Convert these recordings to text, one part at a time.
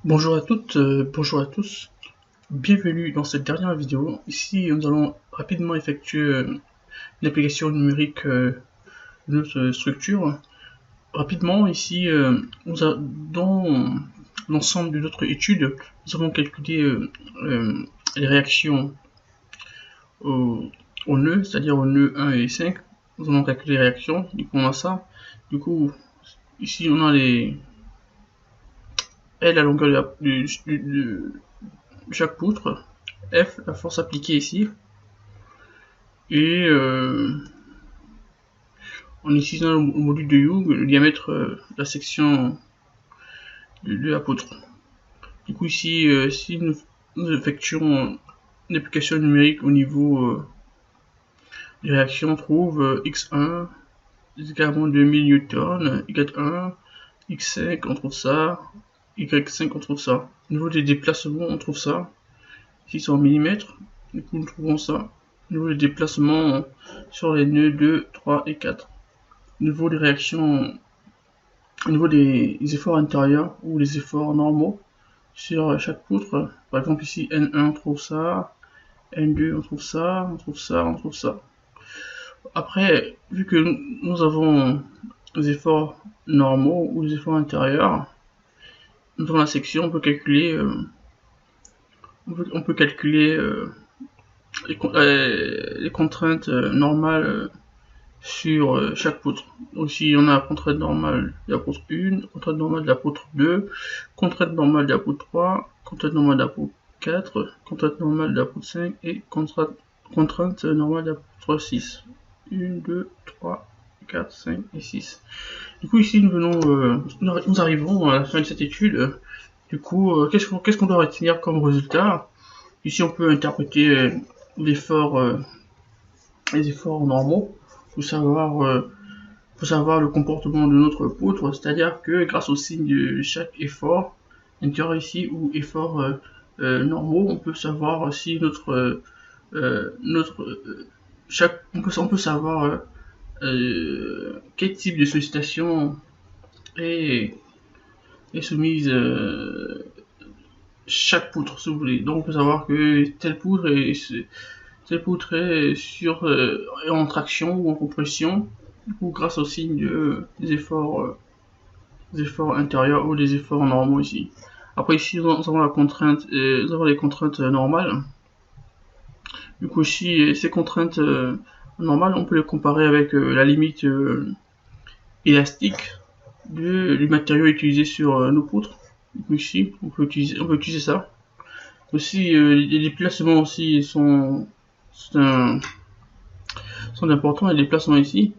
Bonjour à toutes, bonjour à tous, bienvenue dans cette dernière vidéo. Ici, nous allons rapidement effectuer l'application numérique de notre structure. Rapidement, ici, dans l'ensemble de notre étude, nous avons calculé les réactions au nœud, c'est-à-dire au nœud 1 et 5. Nous allons calculer les réactions, du coup on a ça. Du coup, ici on a les L, la longueur de chaque poutre, F, la force appliquée ici, et en utilisant le module de Young, le diamètre de la section de la poutre. Du coup ici, si nous effectuons une application numérique au niveau des réactions, on trouve x1 également 2000 Newton, y1, x5 on trouve ça, y5 on trouve ça. Au niveau des déplacements on trouve ça, 600 mm, du coup nous trouvons ça. Au niveau des déplacements sur les nœuds 2, 3 et 4. Au niveau des réactions, au niveau des efforts intérieurs ou les efforts normaux sur chaque poutre, par exemple ici N1 on trouve ça, N2 on trouve ça, on trouve ça, on trouve ça. Après, vu que nous avons les efforts normaux ou les efforts intérieurs, dans la section on peut calculer, les contraintes normales sur chaque poutre. Aussi, on a la contrainte normale de la poutre 1, contrainte normale de la poutre 2, contrainte normale de la poutre 3, contrainte normale de la poutre 4, contrainte normale de la poutre 5 et contrainte normale de la poutre 6. 1, 2, 3, 4, 5 et 6. Du coup, ici, nous arrivons à la fin de cette étude. Du coup, qu'est-ce qu'on doit retenir comme résultat? Ici, on peut interpréter les efforts normaux pour savoir le comportement de notre poutre, c'est-à-dire que grâce au signe de chaque effort intérieur ici ou effort normaux, on peut savoir si on peut savoir quel type de sollicitation est soumise chaque poutre, si vous voulez. Donc on peut savoir que telle poutre est en traction ou en compression, ou grâce au signe des efforts intérieurs ou des efforts normaux ici. Après ici nous avons la contrainte, nous avons les contraintes normales. Du coup ici ces contraintes normales, on peut les comparer avec la limite élastique du matériau utilisé sur nos poutres. Du coup ici on peut utiliser ça. Aussi les déplacements aussi sont importants, les déplacements ici.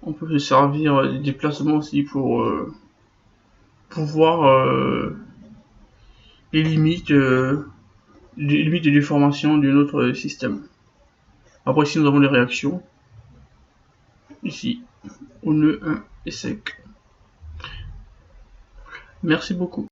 On peut se servir des déplacements aussi pour voir les limites de déformation de notre système. Après ici nous avons les réactions, ici, au nœud 1 et 5. Merci beaucoup.